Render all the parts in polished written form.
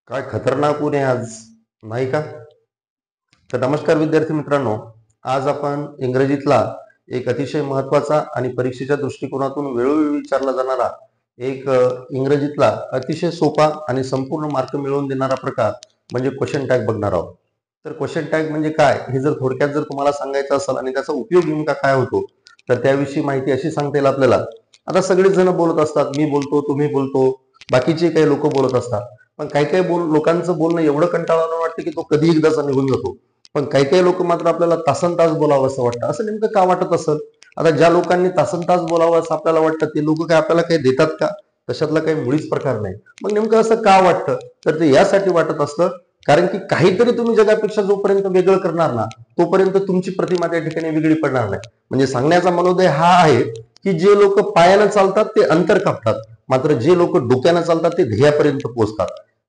काय खतरनाक ऊन आहे आज, नाही का? तर नमस्कार विद्यार्थी मित्रांनो, आज आपण इंग्रजीतला एक अतिशय महत्वाचा आणि परीक्षेच्या दृष्टिकोनातून वेळोवेळी विचारला जाणारा एक इंग्रजीतला अतिशय सोपा आणि संपूर्ण मार्क मिळवून देणारा प्रकार म्हणजे क्वेश्चन टॅग बघणार आहोत. तर क्वेश्चन टॅग म्हणजे काय हे जर थोडक्यात जर तुम्हाला सांगायचं असेल आणि त्याचा उपयोग नेमका काय होतो तर त्याविषयी माहिती अशी सांगता येईल आपल्याला. आता सगळेच जण बोलत असतात, मी बोलतो, तुम्ही बोलतो, बाकीचे काही लोक बोलत असतात. पण काही काही लोकांचं बोलणं एवढं कंटाळवाणं वाटतं की तो कधी एकदाचा निघून जातो. पण काही काही लोक मात्र आपल्याला तासन तास बोलावं असं वाटतं. असं नेमकं का वाटत असेल? आता ज्या लोकांनी तासन तास बोलावं असं आपल्याला वाटतं ते लोक काय आपल्याला काही देतात का? तशातला काही मुळीच प्रकार नाही. मग नेमकं असं का वाटतं? तर ते यासाठी वाटत असतं कारण की काहीतरी तुम्ही जगापेक्षा जोपर्यंत वेगळं करणार ना तोपर्यंत तुमची प्रतिमा त्या ठिकाणी वेगळी पडणार नाही. म्हणजे सांगण्याचा मनोदय हा आहे की जे लोक पायानं चालतात ते अंतर कापतात, मात्र जे लोक डोक्यानं चालतात ते ध्येयापर्यंत पोहोचतात.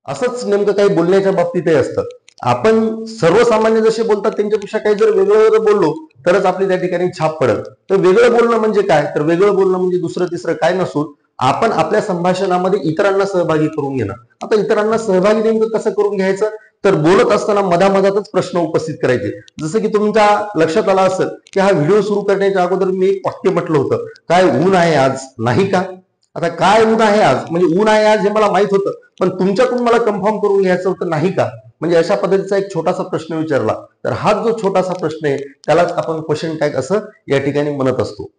असंच नेमकं काही बोलण्याच्या बाबतीतही असतं. आपण सर्वसामान्य जसे बोलतात त्यांच्यापेक्षा काही जर वेगळं बोललो तरच आपली त्या ठिकाणी छाप पडत. तर वेगळं बोलणं म्हणजे काय? तर वेगळं बोलणं म्हणजे दुसरं तिसरं काय नसून आपण आपल्या संभाषणामध्ये इतरांना सहभागी करून घेणं. आता इतरांना सहभागी नेमकं कसं करून घ्यायचं? तर बोलत असताना मधामधातच प्रश्न उपस्थित करायचे. जसं की तुमच्या लक्षात आलं असेल की हा व्हिडिओ सुरू करण्याच्या अगोदर मी एक वाक्य म्हटलं होतं, काय ऊन आहे आज, नाही का? आता काय ऊन आहे आज म्हणजे ऊन आहे आज हे मला माहित होतं, पण तुमच्याकडून मला कन्फर्म करून घ्यायचं होतं, नाही का? म्हणजे अशा पद्धतीचा एक छोटासा प्रश्न विचारला तर हा जो छोटासा प्रश्न आहे त्यालाच आपण क्वेश्चन टॅग असं या ठिकाणी म्हणत असतो.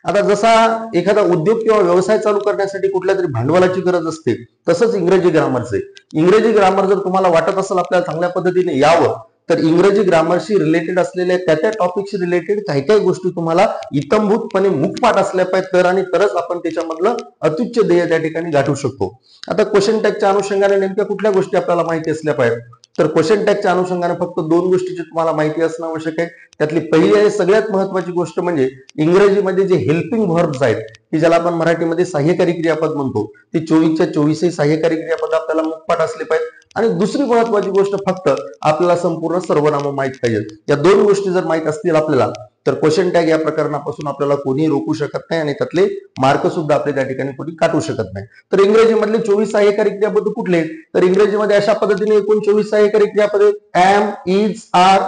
आता जसा एखादा उद्योग किंवा व्यवसाय चालू करण्यासाठी कुठल्या तरी भांडवलाची गरज असते, तसंच इंग्रजी ग्रामरचे. इंग्रजी ग्रामर जर तुम्हाला वाटत असेल आपल्याला चांगल्या पद्धतीने यावं तर इंग्रजी ग्रामरशी रिलेटेड असलेल्या त्या टॉपिकशी रिलेटेड काही काही गोष्टी तुम्हाला इतंभूतपणे मुखपाठ असल्या पाहिजे तर आणि तरच आपण त्याच्यामधलं अत्युच्च ध्येय त्या ठिकाणी गाठू शकतो. आता क्वेश्चन टॅगच्या अनुषंगाने नेमक्या कुठल्या गोष्टी आपल्याला माहिती असल्या पाहिजे? तर क्वेश्चन टॅगच्या अनुषंगाने फक्त दोन गोष्टीची तुम्हाला माहिती असणं आवश्यक आहे. त्यातली पहिली आणि सगळ्यात महत्वाची गोष्ट म्हणजे इंग्रजीमध्ये जे हेल्पिंग व्हर्ब्स आहेत की ज्याला आपण मराठीमध्ये सहाय्यकारी क्रियापद म्हणतो, ते 24च्या 24 सहाय्यकारी क्रियापद आपल्याला मुखपाठ असले पाहिजे. आणि दुसरी महत्वाची गोष्ट फक्त आपल्याला संपूर्ण सर्वनाम माहित पाहिजे. या दोन गोष्टी जर माहित असतील आपल्याला तर क्वेश्चन टॅग या प्रकरणापासून आपल्याला कोणी रोखू शकत नाही आणि त्यातले मार्क सुद्धा आपले त्या ठिकाणी कोणी काटू शकत नाही. तर इंग्रजीमधले 24 सहाय्यकारी क्रियापद कुठले? तर इंग्रजीमध्ये अशा पद्धतीने एकूण 24 सहाय्यकारी क्रियापदे am, is, are,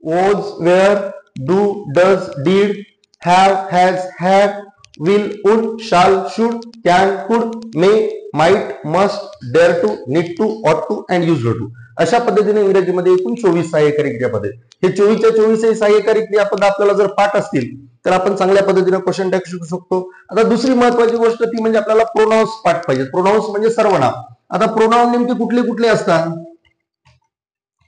was, were, do, does, did, have, has, had, will, would, shall, should, can, could, may, might, must, dare to, need to, ought to and used to. अशा पद्धतीने इंग्रजीमध्ये एकूण 24 सहाय्यकारी क्रियापद आहेत. हे 24च्या 24 सहाय्यकारी क्रियापद आपल्याला जर पाठ असतील तर आपण चांगल्या पद्धतीने क्वेश्चन टॅग शिकू शकतो. आता दुसरी महत्वाची गोष्ट ती म्हणजे आपल्याला प्रोनाउन्स पाठ पाहिजे. प्रोनाउन्स म्हणजे सर्वनाम. आता प्रोनाउन नेमके कुठले कुठले असतात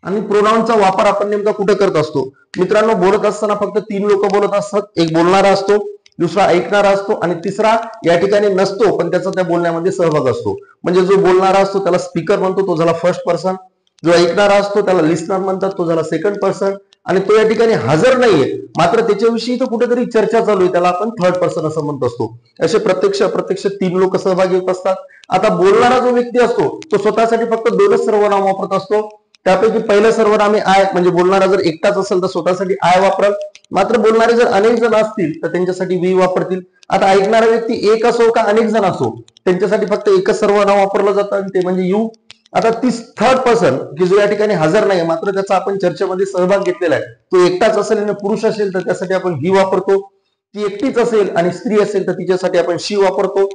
आणि प्रोनाउनचा वापर आपण नेमका कुठे करत असतो? मित्रांनो, बोलत असताना फक्त तीन लोक बोलत असतात. एक बोलणारा असतो, दुसरा ऐकणारा असतो आणि तिसरा या ठिकाणी नसतो पण त्याचा त्या बोलण्यामध्ये सहभाग असतो. म्हणजे जो बोलणारा असतो त्याला स्पीकर म्हणतो, तो झाला फर्स्ट पर्सन. जो ऐकणारा असतो त्याला लिस्नर म्हणतात, तो झाला सेकंड पर्सन. आणि तो या ठिकाणी हजर नाहीये मात्र त्याच्याविषयी तो कुठेतरी चर्चा चालू आहे, त्याला आपण थर्ड पर्सन असं म्हणत असतो. असे प्रत्यक्ष अप्रत्यक्ष तीन लोक सहभागी होत असतात. आता बोलणारा जो व्यक्ती असतो तो स्वतःसाठी फक्त दोनच सर्वनाम वापरत असतो. त्यापैकी पहिलं सर्वनाम आय, म्हणजे बोलणारा जर एकटाच असेल तर स्वतःसाठी आय वापरल, मात्र बोलणारे जर अनेक जण असतील तर त्यांच्यासाठी वी वापरतील. आता ऐकणारा व्यक्ती एक असो का अनेक जण असो त्यांच्यासाठी फक्त एकच सर्वनाम वापरलं जातं आणि ते म्हणजे यू. आता ती थर्ड पर्सन की जो या ठिकाणी हजर नाही मात्र त्याचा आपण चर्चेमध्ये सहभाग घेतलेला आहे, तो एकटाच असेल आणि पुरुष असेल तर त्यासाठी आपण ही वापरतो. ती एकटीच असेल आणि स्त्री असेल तर तिच्यासाठी आपण शी वापरतो.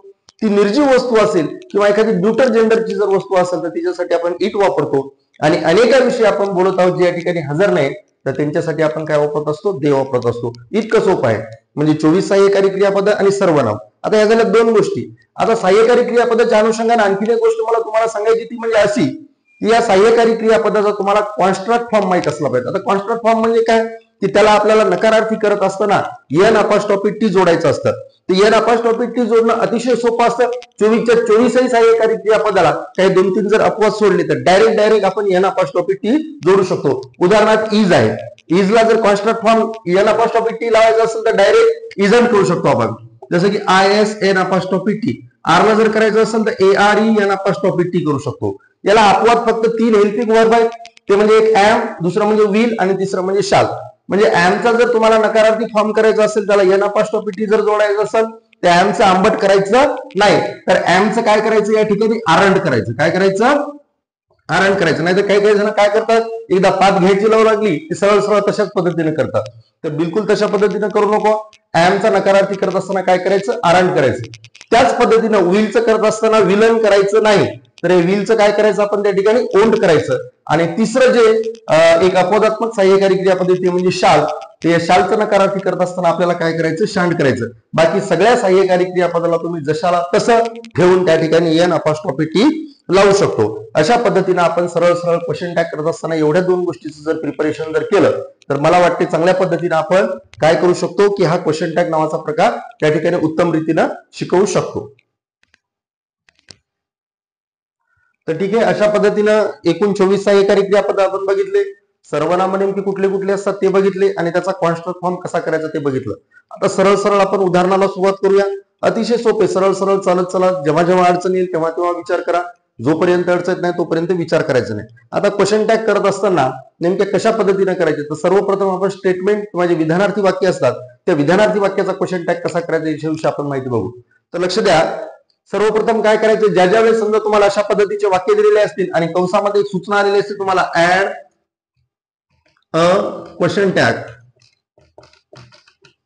ती निर्जीव वस्तू असेल किंवा एखादी न्यूटर जेंडरची जर वस्तू असेल तर तिच्यासाठी आपण इट वापरतो. आणि अनेकाविषयी आपण बोलत आहोत जे या ठिकाणी हजर नाही तर त्यांच्यासाठी आपण काय वापरत असतो? दे वापरत असतो. इतकं सोपं आहे. म्हणजे 24 सहाय्यकारी क्रियापद आणि सर्वनाम. आता या झाल्या दोन गोष्टी. आता सहाय्यकारी क्रियापदाच्या अनुषंगाने आणखी एक गोष्ट मला तुम्हाला सांगायची ती म्हणजे अशी की या सहाय्यकारी क्रियापदाचा तुम्हाला कॉन्स्ट्रक्ट फॉर्म माहित असला पाहिजे. आता कॉन्स्ट्रक्ट फॉर्म म्हणजे काय? की त्याला आपल्याला नकारार्थी करत असताना एन अपॉस्ट्रॉफी टी जोडायचं असतं. तर एन अपॉस्ट्रॉफी टी जोडणं अतिशय सोपं असतं. 24च्या 24 सहाय्यकारी क्रियापदाला काही दोन तीन जर अपवाद सोडले तर डायरेक्ट आपण एन अपॉस्ट्रॉफी टी जोडू शकतो. उदाहरणार्थ इज आहे, इजला जर construct form N apostrophe T लावायचा असेल तर डायरेक्ट इजंट करू शकतो आपण, जसं की I S N apostrophe T. आरला जर करायचं असेल तर A R E N apostrophe T करू शकतो. याला अपवाद फक्त तीन हेल्पिंग वर्ब आहेत, ते म्हणजे एक एम, दुसरं म्हणजे विल आणि तिसरं म्हणजे शाल. म्हणजे एमचा जर तुम्हाला नकारार्थी फॉर्म करायचा असेल त्याला एन अपॉस्ट्रॉफी टी जर जोडायचं असेल त्या एमचं आंबट करायचं नाही तर एमचं काय करायचं? या ठिकाणी आरंड करायचं. काय करायचं? आरण करायचं. नाही तर काही काही जण काय करतात, एकदा पात घ्यायची लावू लागली की सरळ सरळ तशाच पद्धतीने करतात. तर बिलकुल तशा पद्धतीने करू नको. ऍमचा नकारार्थी करत असताना काय करायचं, आरण करायचं. त्याच पद्धतीनं विलचं करत असताना विलन करायचं नाही, तर हे विलचं काय करायचं आपण त्या ठिकाणी ओंड करायचं. आणि तिसरं जे एक अपवादात्मक सहाय्यकारी क्रियापद्धती म्हणजे शाल, ते शालचं नकारार्थी करत असताना आपल्याला काय करायचं, शांड करायचं. बाकी सगळ्या सहाय्यकारी क्रियापदाला तुम्ही जशाला तसं ठेवून त्या ठिकाणी एन अपॉस्ट्रॉफी टी लावू शकतो. अशा पद्धतीने आपण सरळ सरळ क्वेश्चन टॅग करत असताना एवढ्या दोन गोष्टीचं जर प्रिपरेशन जर केलं तर मला वाटते चांगल्या पद्धतीने आपण काय करू शकतो की हा क्वेश्चन टॅग नावाचा प्रकार त्या ठिकाणी उत्तम रीतीने शिकवू शकतो. तर ठीक आहे, अशा पद्धतीनं एकूण 24 सहाय्यकारी क्रियापद आपण बघितले. सर्वनाम नेमके कुठले कुठले असतात ते बघितले आणि त्याचा कॉन्स्टंट फॉर्म कसा करायचा ते बघितलं. आता सरळ सरळ आपण उदाहरणाला सुरुवात करूया. अतिशय सोपे, सरळ सरळ चालत चालत जेव्हा जेव्हा अडचण येईल तेव्हा तेव्हा विचार करा. जोपर्यंत अडचण नाही तोपर्यंत विचार करायचा नाही. आता क्वेश्चन टॅग करत असताना नेमक्या कशा पद्धतीने करायचे, तर सर्वप्रथम आपण स्टेटमेंट किंवा जे विधानार्थी वाक्य असतात त्या विधानार्थी वाक्याचा क्वेश्चन टॅग कसा करायचा याच्याविषयी आपण माहिती बघू. तर लक्ष द्या, सर्वप्रथम काय करायचं, ज्या ज्या वेळेस समजा तुम्हाला अशा पद्धतीचे वाक्य दिलेले असतील आणि कंसामध्ये एक सूचना आलेली असते तुम्हाला, add a question tag,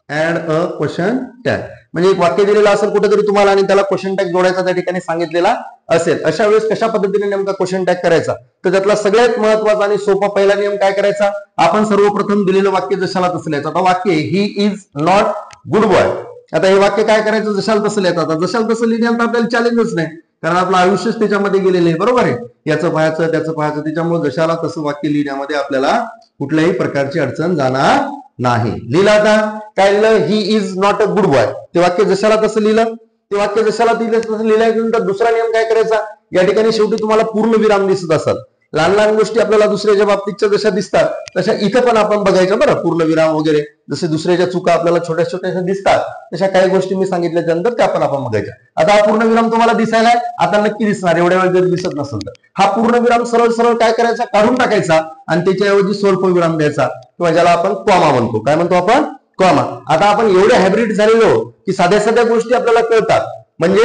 add a question tag म्हणजे एक वाक्य दिलेलं असेल कुठेतरी तुम्हाला आणि त्याला क्वेश्चन टॅग जोडायचा त्या ठिकाणी सांगितलेला असेल. अशा वेळेस कशा पद्धतीने नेमका क्वेश्चन टॅग करायचा, तर त्यातला सगळ्यात महत्वाचा आणि सोपा पहिला नियम काय करायचा, आपण सर्वप्रथम दिलेलं वाक्य जशाला तसं लिहायचं. आता वाक्य he is not good boy, आता हे वाक्य काय करायचं, जशाला तसं लिहायचं. आता जशाला तसं लिहिण्यात आपल्याला चॅलेंजच नाही, कारण आपलं आयुष्यच त्याच्यामध्ये गेलेलं आहे, बरोबर आहे. याचं पाहायचं त्याचं पाहायचं, त्याच्यामुळे जशाला तसं वाक्य लिहिण्यामध्ये आपल्याला कुठल्याही प्रकारची अडचण जाणार नाही. लिहिलं आता काय लिहिलं, he is not a good boy, ते वाक्य जशाला तसं लिहिलं. ते वाक्य जशाला तसं लिहिल्यानंतर दुसरा नियम काय करायचा, या ठिकाणी शेवटी तुम्हाला पूर्ण विराम दिसत असेल. लहान लहान गोष्टी आपल्याला दुसऱ्याच्या बाबतीतच्या जशा दिसतात तशा इथं पण आपण बघायचं बरं, पूर्ण विराम वगैरे. जसे दुसऱ्याच्या चुका आपल्याला छोट्या छोट्या दिसतात तशा काही गोष्टी मी सांगितल्याच्या नंतर त्या पण आपण बघायच्या. आता हा पूर्ण विराम तुम्हाला दिसायला आता नक्की दिसणार, एवढ्या वेळ जर दिसत नसेल तर हा पूर्ण विराम सरळ सरळ काय करायचा, काढून टाकायचा आणि त्याच्याऐवजी स्वल्प विराम द्यायचा किंवा ज्याला आपण कॉमा म्हणतो. काय म्हणतो आपण, कॉमा. आता आपण एवढे हायब्रिड झालेलो की साध्या साध्या गोष्टी आपल्याला कळतात, म्हणजे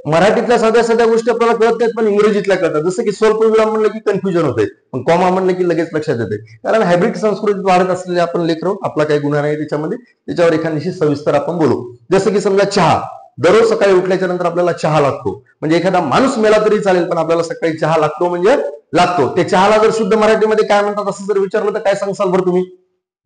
मराठीतल्या साध्या साध्या गोष्टी आपल्याला कळत नाहीत पण इंग्रजीतल्या कळतात. जसं की स्वल्प विराम म्हणलं की कन्फ्युजन होते, पण कॉमा म्हणलं की लगेच लक्षात येते. कारण हायब्रिड संस्कृतीत वाढत असलेले आपण लेकरं, आपला काही गुन्हा नाही त्याच्यामध्ये, त्याच्यावर एखाद्याशी सविस्तर आपण बोलू. जसं की समजा चहा, दररोज सकाळी उठल्याच्या नंतर आपल्याला चहा लागतो, म्हणजे एखादा माणूस मेला तरी चालेल पण आपल्याला सकाळी चहा लागतो म्हणजे लागतो. ते चहाला जर शुद्ध मराठीमध्ये काय म्हणतात असं जर विचारलं तर काय सांगसाल बरं तुम्ही?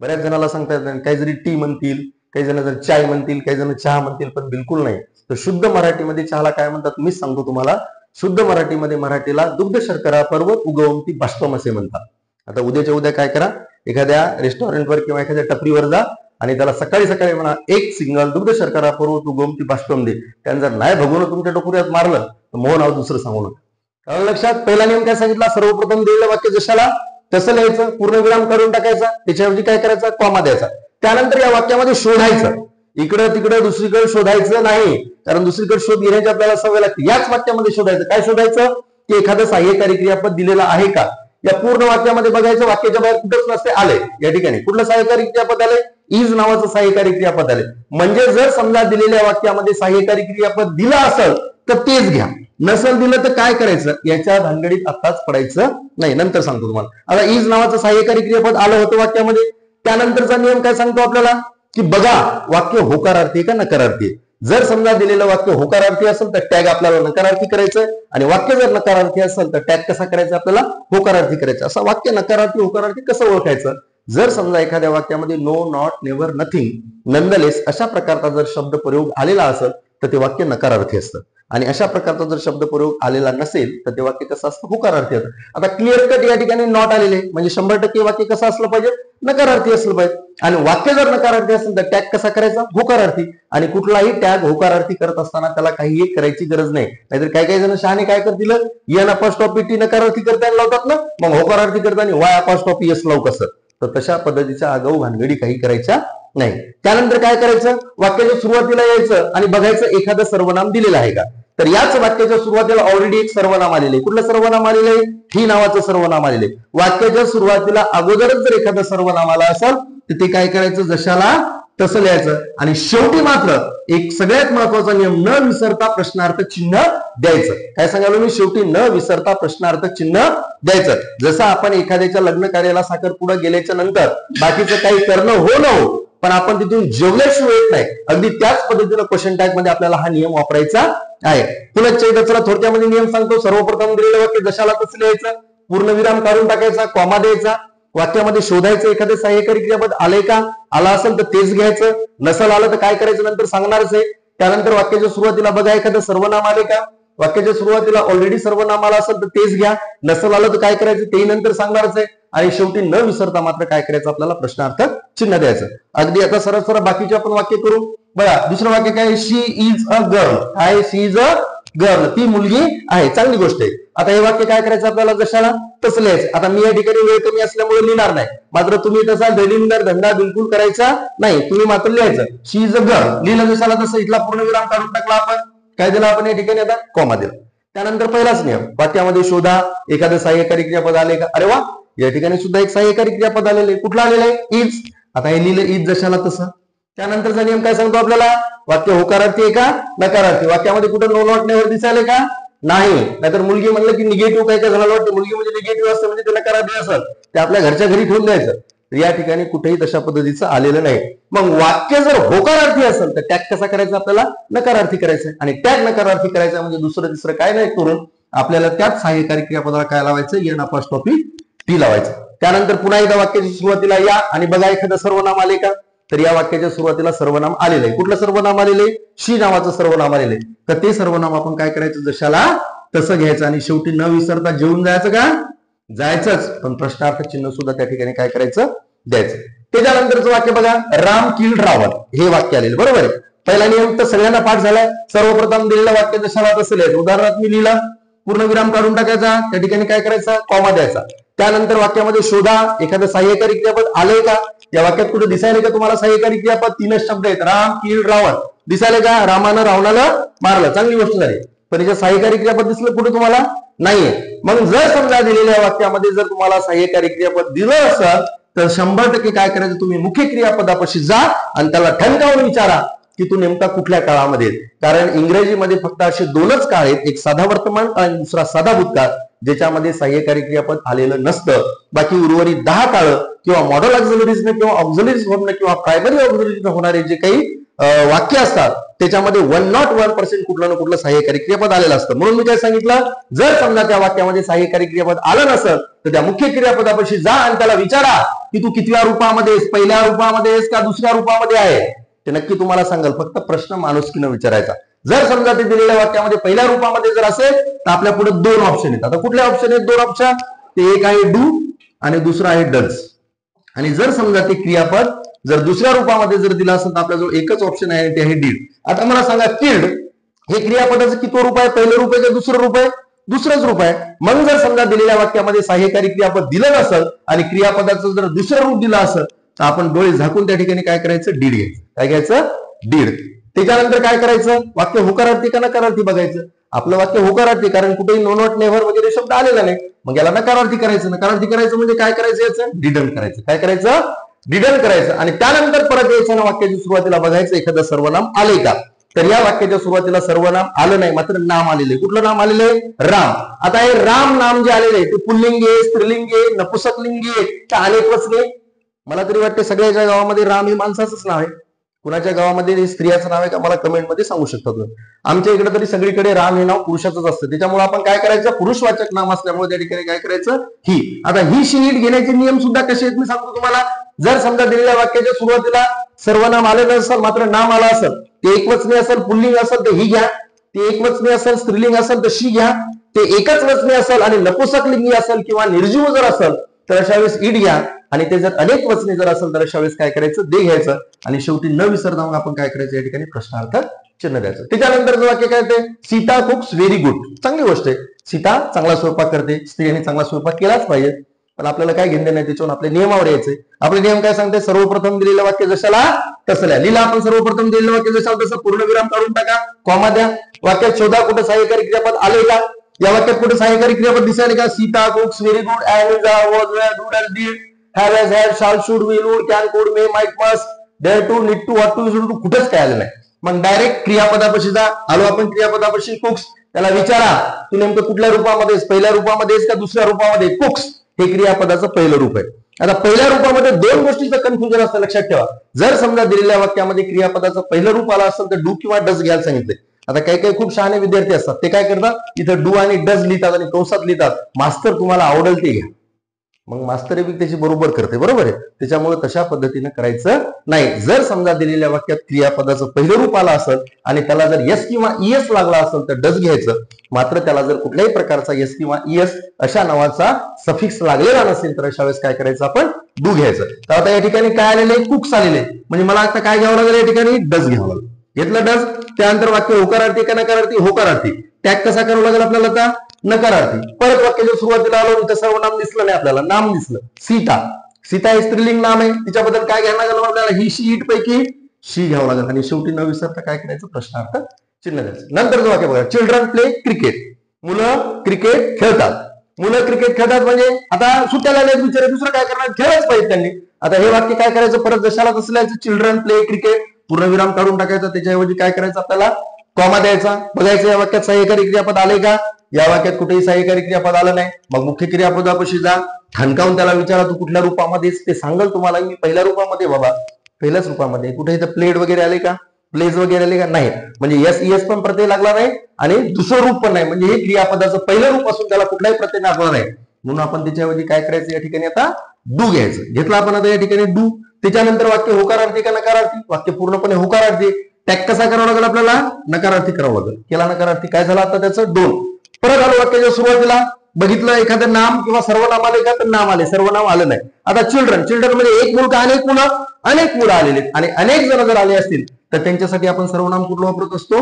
बऱ्याच जणाला सांगता येत नाही. काही जरी टी म्हणतील, काही जण जर चाय म्हणतील, काही जण चहा म्हणतील, पण बिलकुल नाही. तर शुद्ध मराठीमध्ये चहाला काय म्हणतात मीच सांगतो तुम्हाला. शुद्ध मराठीमध्ये मराठीला दुग्ध शर्करा पर्वत उगवती बाष्पम असे म्हणतात. आता उद्याच्या उद्या काय करा, एखाद्या रेस्टॉरंटवर किंवा एखाद्या टपरीवर जा आणि त्याला सकाळी सकाळी म्हणा एक सिंगल दुग्ध शर्करा पर्वत उगवती बाष्पम दे. त्यानं जर नाही भगवून तुमच्या डोक्यात मारलं तर मोह नाव दुसरं सांगू नका. लक्षात, पहिला नियम काय सांगितला, सर्वप्रथम दिलेलं वाक्य जशाला तसं लिहायचं, पूर्ण विराम काढून टाकायचा, त्याच्याऐवजी काय करायचं, कॉमा द्यायचा. त्यानंतर या वाक्यामध्ये शोधायचं, इकडं तिकडं दुसरीकडे शोधायचं नाही, कारण दुसरीकडे शोध घेण्याची आपल्याला सवय लागते. याच वाक्यामध्ये शोधायचं. काय शोधायचं, की एखादं सहाय्यकारी क्रियापद दिलेलं आहे का. या पूर्ण वाक्यामध्ये बघायचं, वाक्याच्या बाहेर कुठंच नसते आले. या ठिकाणी कुठलं सहाय्यकारी क्रियापद आले, इज नावाचं सहाय्यकारी क्रियापद आले. म्हणजे जर समजा दिलेल्या वाक्यामध्ये सहाय्यकारी क्रियापद दिलं असेल तर तेच घ्या, नसेल दिलं तर काय करायचं, याच्या भानगडीत आताच पडायचं नाही, नंतर सांगतो तुम्हाला. आता इज नावाचं सहाय्यकारी क्रियापद आलं होतं वाक्यामध्ये, त्यानंतरचा नियम काय सांगतो आपल्याला, की बघा वाक्य होकारार्थी का नकारार्थी. जर समजा दिलेलं वाक्य होकारार्थी असेल तर टॅग आपल्याला नकारार्थी करायचं आणि वाक्य जर नकारार्थी असेल तर टॅग कसा करायचा, आपल्याला होकारार्थी करायचं. असं वाक्य नकारार्थी होकारार्थी कसं ओळखायचं, जर समजा एखाद्या वाक्यामध्ये no, not, never, nothing, nonetheless अशा प्रकारचा जर शब्द प्रयोग आलेला असेल तर ते वाक्य नकारार्थी असतं आणि अशा प्रकारचा जर शब्द प्रयोग आलेला नसेल तर ते वाक्य कसं असतं, होकारार्थी असतं. आता क्लिअर कट या ठिकाणी नॉट आलेले म्हणजे 100% वाक्य कसं असलं पाहिजे, नकारार्थी असलं पाहिजे. आणि वाक्य जर नकारार्थी असेल तर टॅग कसा करायचा, होकारार्थी. आणि कुठलाही टॅग होकारार्थी करत असताना त्याला काही एक करायची गरज नाही. नाहीतर काही काही जण शहाणे काय करतील, एन अपॉस्ट्रॉफी टी नकारार्थी करताना लावतात ना, मग होकारार्थी करताना वाय अपॉस्ट्रॉफी एस लावू कसं. तर तशा पद्धतीच्या आगाऊ भानगडी काही करायच्या नाही. त्यानंतर काय करायचं, वाक्याच्या सुरुवातीला यायचं आणि बघायचं एखादं सर्वनाम दिलेलं आहे का. तर याच वाक्याच्या सुरुवातीला ऑलरेडी एक सर्वनाम आलेले आहे. कुठलं सर्वनाम आलेलं आहे, ही नावाचं सर्वनाम आलेलं आहे. वाक्याच्या सुरुवातीला अगोदरच जर एखादं सर्वनाम आलं असेल तर ते काय करायचं, जशाला तसं लिहायचं. आणि शेवटी मात्र एक सगळ्यात महत्वाचा नियम, न विसरता प्रश्नार्थ चिन्ह द्यायचं. काय सांगालो मी? शेवटी न विसरता प्रश्नार्थ चिन्ह द्यायचं. जसं आपण एखाद्याच्या लग्न कार्याला साखरपुडा गेल्याच्या नंतर बाकीचं काही करणं हो न हो, पण आपण तिथून जेवल्याशिवाय येत नाही, अगदी त्याच पद्धतीनं क्वेश्चन टॅग मध्ये आपल्याला हा नियम वापरायचा आहे. पुन्हा चला थोडक्यामध्ये नियम सांगतो. सर्वप्रथम दिलेलं वाक्य जशाला तसं लिहायचं, पूर्णविराम काढून टाकायचा, कॉमा द्यायचा, वाक्यामध्ये शोधायचं एखादं सहाय्यकारी क्रियापद आलंय का, आला असेल तर तेच घ्यायचं, नसल आलं तर काय करायचं नंतर सांगणारच आहे. त्यानंतर वाक्याच्या सुरुवातीला बघा एखादं सर्वनाम आले का, वाक्याच्या सुरुवातीला ऑलरेडी सर्वनाम आला असेल तर तेच घ्या, नसल आलं तर काय करायचं तेही नंतर सांगणारच आहे. आणि शेवटी न विसरता मात्र काय करायचं, आपल्याला प्रश्नार्थ चिन्ह द्यायचं. अगदी आता सरळ सरळ बाकीचे आपण वाक्य करू. बघा दुसरं वाक्य काय, शी इज अ गर्ल. काय, शी इज अ गर्ल, ती मुलगी आहे, चांगली गोष्ट आहे. आता हे वाक्य काय करायचं, आपल्याला जशाला तसं लिहायचं. आता मी या ठिकाणी वेळ कमी असल्यामुळे लिहिणार नाही, मात्र तुम्ही तसा दलिंदर धंदा बिलकुल करायचा नाही, तुम्ही मात्र लिहायचं शी इज अ गर्ल. लिहिलं जशाला तसं, इथला पूर्णविराम काढून टाकला आपण, काय दिला आपण या ठिकाणी, आता कॉमा दिला. त्यानंतर पहिलाच नियम, वाक्यामध्ये शोधा एखादं सहाय्यकारी क्रियापद आले का. अरे वा, या ठिकाणी सुद्धा एक सहाय्यकारी क्रियापद आलेलं आहे. कुठलं आलेलं आहे, इज. आता हे लिहिलं इज जशाला तसं. त्यानंतरचा नियम काय सांगतो आपल्याला, वाक्य होकारार्थी आहे का नकारार्थी. वाक्यामध्ये कुठं नो नॉट नेव्हर दिसायला का नाही, नाहीतर मुलगी म्हणलं की निगेटिव्ह काय काय झालं वाटतं, मुलगी म्हणजे निगेटिव्ह असतं म्हणजे ते नकारार्थी असत, ते आपल्या घरच्या घरी ठेवून द्यायचं. तर या ठिकाणी कुठेही तशा पद्धतीचं आलेलं नाही. मग वाक्य जर होकारार्थी असेल तर टॅग कसा करायचा, आपल्याला नकारार्थी करायचं. आणि टॅग नकारार्थी करायचा म्हणजे दुसरं तिसरं काय नाही करून आपल्याला त्याच सहाय्यकारी क्रियापदाला काय लावायचं, एन अपॉस्ट्रोफी टी लावायचं. त्यानंतर पुन्हा एकदा वाक्याच्या सुरुवातीला या आणि बघा एखादं सर्वनाम आले का. तर या वाक्याच्या सुरुवातीला सर्वनाम आलेलं आहे. कुठलं सर्वनाम आलेलं आहे, शी नावाचं सर्वनाम आलेलं आहे. तर ते सर्वनाम आपण काय करायचं, जशाला तसं घ्यायचं. आणि शेवटी न विसरता जेवून जायचं का, जायचंच, पण प्रश्नार्थ चिन्ह सुद्धा त्या ठिकाणी काय करायचं, द्यायचं. त्याच्यानंतरचं वाक्य बघा, राम किल्ड रावण, हे वाक्य आलेलं बरोबर आहे. पहिला नियम तर सगळ्यांना पाठ झालाय. सर्वप्रथम दिलेलं वाक्य जशाला तसं लिहायचं. उदाहरणार्थ मी लिहिलं, पूर्णविराम काढून टाकायचा, त्या ठिकाणी काय करायचा, कॉमा द्यायचा. त्यानंतर वाक्यामध्ये शोधा एखादं सहाय्यकारी क्रियापद आलंय का. या वाक्यात कुठे दिसायला का तुम्हाला सहाय्यकारी क्रियापद, तीनच शब्द आहेत, राम किल्ड रावण. दिसायले का, रामानं रावणाला मारलं, चांगली गोष्ट झाली. पण याच्या सहाय्यकारी क्रियापद दिसलं कुठे तुम्हाला, नाहीये. मग जर समजा दिलेल्या वाक्यामध्ये जर तुम्हाला सहाय्यकारी क्रियापद दिलं असेल तर 100% काय करायचं, तुम्ही मुख्य क्रियापदापाशी जा आणि त्याला ठणकावून विचारा की तू नेमका कुठल्या काळामध्ये. कारण इंग्रजीमध्ये फक्त असे दोनच काळ आहेत, एक साधा वर्तमान आणि दुसरा साधा भूतकाळ, ज्याच्यामध्ये सहाय्यकारी क्रियापद आलेलं नसतं. बाकी उर्वरित 10 काळ किंवा मॉडल ऑक्झिलरीजने किंवा ऑक्झिलरीज होणं किंवा प्रायमरी ऑक्झिलरीजने होणारे जे काही वाक्य असतात त्याच्यामध्ये 101% कुठलं ना कुठलं सहाय्यकारी क्रियापद आलेलं असतं. म्हणून मी काय सांगितलं, जर समजा त्या वाक्यामध्ये सहाय्यकारी क्रियापद आलं नसेल तर त्या मुख्य क्रियापदापाशी जा आणि त्याला विचारा की तू कितव्या रूपामध्ये आहेस, पहिल्या रूपामध्ये आहेस का दुसऱ्या रूपामध्ये आहे, ते नक्की तुम्हाला सांगाल. फक्त प्रश्न माणुसकीनं विचारायचा. जर समजा ते दिलेल्या वाक्यामध्ये पहिल्या रूपामध्ये जर असेल तर आपल्या पुढे 2 ऑप्शन आहेत. आता कुठले ऑप्शन आहेत, 2 ऑप्शन, ते एक आहे डू आणि दुसरा आहे डज. आणि जर समजा ते क्रियापद जर दुसऱ्या रूपामध्ये जर दिला असेल तर आपल्याजवळ एकच ऑप्शन आहे, ते आहे डीड. आता मला सांगा, किल्ड हे क्रियापदाचं कितवं रूप आहे, पहिलं रूप आहे का दुसरं रूप आहे, दुसरंच रूप आहे. मग जर समजा दिलेल्या वाक्यामध्ये सहाय्यकारी क्रियापद दिलं नसेल आणि क्रियापदाचं जर दुसरं रूप दिलं असेल तर आपण डोळे झाकून त्या ठिकाणी काय करायचं, डीड घ्यायचं. काय घ्यायचं, डीड. त्याच्यानंतर काय करायचं, वाक्य होकारार्थी का नकारार्थी बघायचं. आपलं वाक्य होकारार्थी, कारण कुठेही नो नॉट नेव्हर वगैरे शब्द आलेला नाही, मग याला नकारार्थी करायचं. नकारार्थी करायचं म्हणजे काय करायचं, याचं डिडन करायचं. काय करायचं, डिडन करायचं. आणि त्यानंतर परत यायचं ना, वाक्याच्या सुरुवातीला बघायचं एखादं सर्वनाम आले का. तर या वाक्याच्या सुरुवातीला सर्वनाम आलं नाही, मात्र नाम आलेलं आहे. कुठलं नाम आलेलं आहे, राम. आता हे राम नाम जे आलेलं आहे ते पुल्लिंगी आहे, स्त्रीलिंगी आहे, नपुसकलिंगी आहे का अनेक वचने. मला तरी वाटतं सगळ्याच्या गावामध्ये राम हे माणसाचंच नाव आहे. कुणाच्या गावामध्ये स्त्रियाचं नाव आहे का, मला कमेंटमध्ये सांगू शकता तुम्ही. आमच्या इकडे तरी सगळीकडे राम हे नाव पुरुषाचंच असतं. त्याच्यामुळे आपण काय करायचं, पुरुषवाचक नाम असल्यामुळे त्या ठिकाणी काय करायचं, ही. आता ही शीट घेण्याचे नियम सुद्धा कसे आहेत मी सांगतो तुम्हाला. जर समजा दिलेल्या वाक्याच्या सुरुवातीला सर्वनाम आलेलं नसेल मात्र नाम आलं असेल, ते एकवचनी असेल, पुल्लिंग असेल तर ही घ्या. ते एकवचनी असेल, स्त्रीलिंग असेल तर शी घ्या. ते एकच वचनी असेल आणि नपुसकलिंगी असेल किंवा निर्जीव जर असेल तर अशा वेळेस इड घ्या. आणि ते जर अनेक वचने जर असेल तर अशा वेळेस काय करायचं, दे घ्यायचं. आणि शेवटी न विसरता मग आपण काय करायचं, या ठिकाणी प्रश्नार्थ चिन्ह द्यायचं. त्याच्यानंतर वाक्य काय ते, सीता कुक्स व्हेरी गुड. चांगली गोष्ट आहे, सीता चांगला स्वयंपाक करते, स्त्रियांनी चांगला स्वयंपाक केलाच पाहिजे. पण आपल्याला काय घेणं नाही, त्याच्यावर आपल्या नियमावर यायचे. आपले नियम काय सांगते, सर्वप्रथम दिलेलं वाक्य जशाला तसं लिहा. लिहिला आपण सर्वप्रथम दिलेलं वाक्य जशाला तसं, पूर्णविराम काढून टाका, कॉमा द्या. वाक्यात शोधा कुठं सहाय्यकारी क्रियापद आले का. या वाक्यात कुठे सहाय्यकारी क्रियापद दिसायला का, Sita cooks very good, as, was, dude, did, have, has, had, shall, should, will, would, can, could, may, might, must, dare to, need to, ought to, will to कुठंच काय आलं नाही. मग डायरेक्ट क्रियापदापाशी जा. आलो आपण क्रियापदापाशी. कुक्स. त्याला विचारा तू नेमकं कुठल्या रूपामध्ये, पहिल्या रूपामध्ये का दुसऱ्या रूपामध्ये. कुक्स हे क्रियापदाचं पहिलं रूप आहे. आता पहिल्या रूपामध्ये दोन गोष्टीचं कन्फ्युजन असतं, लक्षात ठेवा. जर समजा दिलेल्या वाक्यामध्ये क्रियापदाचं पहिलं रूप आलं असेल तर डू किंवा डज घ्यायला सांगितले. आता काही काही खूप शहाणे विद्यार्थी असतात, ते काय करतात, इथं डू आणि डज लिहितात आणि कंसात लिहितात. मास्तर तुम्हाला आवडेल ते घ्या. मग मास्तर बी त्याची बरोबर करते, बरोबर आहे. त्याच्यामुळे तशा पद्धतीने करायचं नाही. जर समजा दिलेल्या वाक्यात क्रियापदाचं पहिलं रूप आलं असेल आणि त्याला जर यस किंवा ईएस लागला असेल तर डज घ्यायचं. मात्र त्याला जर कुठल्याही प्रकारचा यस किंवा ईएस अशा नावाचा सफिक्स लागलेला नसेल तर अशा वेळेस काय करायचं, आपण डू घ्यायचं. तर आता या ठिकाणी काय आलेले, कुक्स आलेले, म्हणजे मला आता काय घ्यावं लागेल, या ठिकाणी डज घ्यावं लागेल. घेतलं डज. त्यानंतर वाक्य होकारार्थी का नकारार्थी, होकारार्थी. टॅग कसा करावं लागेल आपल्याला, आता नकारार्थी. परत वाक्याच्या सुरुवातीला आलो, इथं सर्वनाम दिसलं नाही आपल्याला, नाम दिसलं. सीता. सीता हे स्त्रीलिंग नाम आहे, तिच्याबद्दल काय घ्यावं लागेल आपल्याला, ही शी इट पैकी शी घ्यावं लागेल. आणि शेवटी न विसरता काय करायचं, प्रश्नार्थ चिन्ह द्यायचं. नंतरचं वाक्य बघा, चिल्ड्रन प्ले क्रिकेट. मुलं क्रिकेट खेळतात. मुलं क्रिकेट खेळतात म्हणजे आता सुट्ट्या लागल्यात बिचारे, दुसरं काय करणार, खेळच पाहिजे त्यांनी. आता हे वाक्य काय करायचं, परत जशाला तसं लिहायचं, चिल्ड्रन प्ले क्रिकेट, पूर्णविराम काढून टाकायचा. त्याच्याऐवजी काय करायचं, आपल्याला कॉमा द्यायचा. बघायचं या वाक्यात सहाय्यकारी क्रियापद आले का. या वाक्यात कुठेही सहाय्यकारी क्रियापद आलं नाही. मग मुख्य क्रियापदापाशी जा, ठणकावून त्याला विचारा तू कुठल्या रूपामध्ये, ते सांगल तुम्हाला, मी पहिल्या रूपामध्ये बाबा, पहिल्याच रूपामध्ये. कुठे इथं प्लेड वगैरे आले का, प्लेज वगैरे आले का, नाही. म्हणजे यस ईएस पण प्रत्यय लागला नाही आणि दुसरं रूप पण नाही. म्हणजे हे क्रियापदाचं पहिलं रूप असून त्याला कुठलाही प्रत्यय लागला नाही. म्हणून आपण त्याच्याऐवजी काय करायचं, या ठिकाणी आता डू घ्यायचं. घेतला आपण आता या ठिकाणी डू. त्याच्यानंतर वाक्य होकारार्थी का नकारार्थी, वाक्य पूर्णपणे होकारार्थी. टॅग कसा करावा लागेल आपल्याला, नकारार्थी करावं लागेल. केला नकारार्थी, काय झालं आता त्याचं दोन. परत आलो वाक्याच्या सुरुवातीला, बघितलं एखादं नाम किंवा सर्वनाम आले का, तर नाम आले, सर्वनाम आलं नाही. आता चिल्ड्रन, चिल्ड्रन म्हणजे एक मुलं का अनेक मुलं, अनेक मुलं आलेले आणि अनेक जण जर आले असतील तर त्यांच्यासाठी आपण सर्वनाम कुठलं वापरत असतो,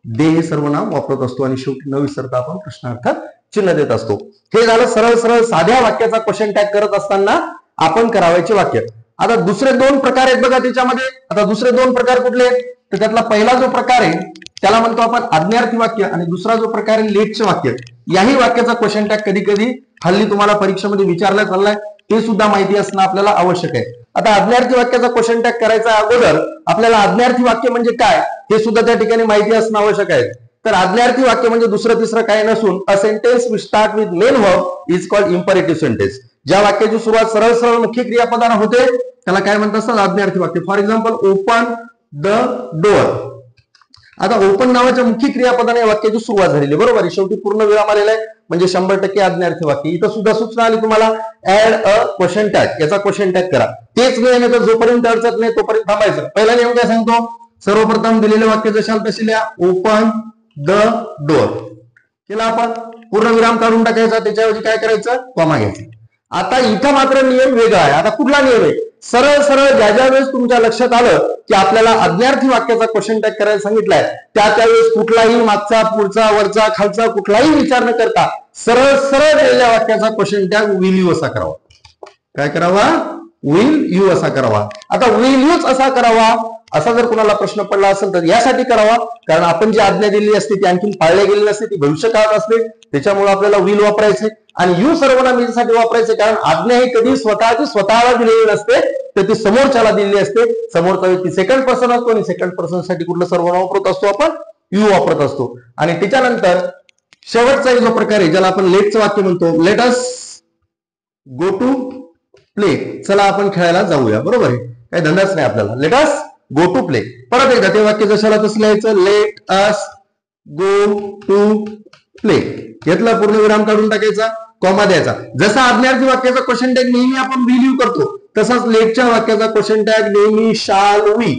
दे हे सर्वनाम वापरत असतो. आणि शेवटी न विसरता आपण प्रश्नार्थात चिन्ह देत असतो. हे झालं सरळ सरळ साध्या वाक्याचा क्वेश्चन टॅग करत असताना आपण करावायचे वाक्य. आता दुसरे दोन प्रकार आहेत बघा त्याच्यामध्ये. आता दुसरे दोन प्रकार कुठले, तर त्यातला पहिला जो प्रकार आहे त्याला म्हणतो आपण आज्ञार्थी वाक्य आणि दुसरा जो प्रकार आहे लेटचे वाक्य. याही वाक्याचा क्वेश्चन टॅग कधी कधी हल्ली तुम्हाला परीक्षेमध्ये विचारला चाललाय, ते सुद्धा माहिती असणं आपल्याला आवश्यक आहे. आता आज्ञार्थी वाक्याचा क्वेश्चन टॅग करायचा अगोदर आपल्याला आज्ञार्थी वाक्य म्हणजे काय हे सुद्धा त्या ठिकाणी माहिती असणं आवश्यक आहे. तर आज्ञार्थी वाक्य म्हणजे दुसरं तिसरं काय नसून a sentence which start with main verb is called imperative sentence. ज्या वाक्याची सुरुवात सरळ सरळ मुख्य क्रियापदाने होते त्याला काय म्हणतात असतात, आज्ञार्थी वाक्य. For example, open the door. आता ओपन नावाच्या मुख्य क्रियापदाने या वाक्याची सुरुवात झालेली, बरोबर आहे. शेवटी पूर्ण विराम आलेला आहे म्हणजे 100% आज्ञार्थी वाक्य. इथं सुद्धा सूचना आली तुम्हाला, ऍड अ क्वेश्चन टॅग. याचा क्वेश्चन टॅग करा. तेच नियम तर जोपर्यंत अडचण नाही तोपर्यंत थांबायचं. पहिला नियम काय सांगतो, सर्वप्रथम दिलेले वाक्य जशाल तशी लिहा, ओपन द डोअर. केला आपण, पूर्ण विराम काढून टाकायचा, त्याच्याऐवजी काय करायचं, कॉमा घ्यायचा. आता इथं मात्र नियम वेगळा आहे. आता कुठला नियम आहे, सरळ सरळ ज्या ज्या वेळेस तुमच्या लक्षात आलं की आपल्याला आज्ञार्थी वाक्याचा क्वेश्चन टॅग करायला सांगितलाय त्यावेळेस कुठलाही मागचा पुढचा वरचा खालचा कुठलाही विचार न करता सरळ सरळ दिलेल्या वाक्याचा क्वेश्चन टॅग विल यू असा करावा. काय करावा, विल यू असा करावा. आता विल यूच असा करावा असा जर कुणाला प्रश्न पडला असेल तर यासाठी करावा कारण आपण जी आज्ञा दिलेली असते ती आणखी पाळल्या गेलेली नसते, ती भविष्यकाळात असते. त्याच्यामुळे आपल्याला विल वापरायचे आणि यू सर्वनाम यासाठी वापरायचे कारण आज्ञा ही कधी स्वतःला दिलेली नसते तर ती समोरच्याला दिलेली असते. समोरचा व्यक्ती सेकंड पर्सन असतो आणि सेकंड पर्सन साठी कुठलं सर्वनाम वापरत असतो, आपण यू वापरत असतो. आणि त्याच्यानंतर शेवटचा जो प्रकार आहे ज्याला आपण लेटचं वाक्य म्हणतो, let us go to play. चला आपण खेळायला जाऊया, बरोबर आहे, काही धंदाच नाही आपल्याला. Let us go to play. परत एकदा ते वाक्य जशाला तसं लिहायचं, let us go to play. घेतला, पूर्ण विराम काढून टाकायचा, कॉमा द्यायचा. जसा आज्ञार्थी वाक्याचा क्वेश्चन टॅग नेहमी आपण विल यू करतो तसाच लेटच्या वाक्याचा क्वेश्चन टॅग नेहमी शाल वी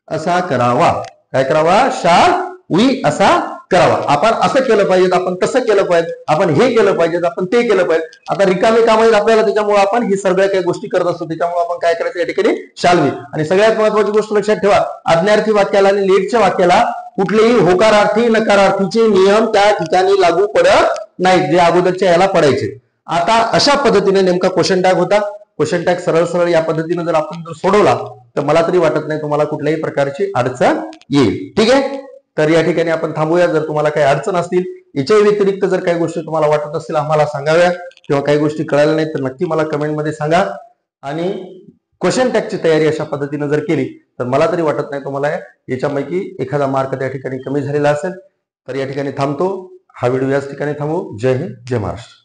असा करावा. काय करावा, शाल वी असा करावा. आपण असं केलं पाहिजे, आपण तसं केलं पाहिजे, आपण हे केलं पाहिजे, आपण ते केलं पाहिजे. आता रिकामे काम आहेत आपल्याला, त्याच्यामुळे आपण ही सगळ्या काही गोष्टी करत असतो. त्याच्यामुळे आपण काय करायचं या ठिकाणी शाल वी. आणि सगळ्यात महत्वाची गोष्ट लक्षात ठेवा, आज्ञार्थी वाक्याला आणि लेटच्या वाक्याला कुठलेही होकारार्थी नकारार्थीचे नियम त्या ठिकाणी लागू पडत नाहीत जे अगोदरच्या याला पडायचे. आता अशा पद्धतीने नेमका क्वेश्चन टॅग होता. क्वेश्चन टॅग सरळ सरळ या पद्धतीने जर आपण सोडवला तर मला तरी वाटत नाही तुम्हाला कुठल्याही प्रकारची अडचण येईल. ठीक आहे, तर या ठिकाणी आपण थांबूया. जर तुम्हाला काही अडचण असतील, याच्या व्यतिरिक्त जर काही गोष्टी तुम्हाला वाटत असतील आम्हाला सांगाव्या किंवा काही गोष्टी कळाल्या नाही तर नक्की मला कमेंटमध्ये सांगा. आणि क्वेश्चन टॅगची तयारी अशा पद्धतीने जर केली तर मला तरी वाटत नाही तुम्हाला याच्यापैकी एखादा मार्क त्या ठिकाणी कमी झालेला असेल. तर या ठिकाणी थांबतो. हा व्हिडिओ याच ठिकाणी थांबवू. जय हिंद, जय महाराष्ट्र.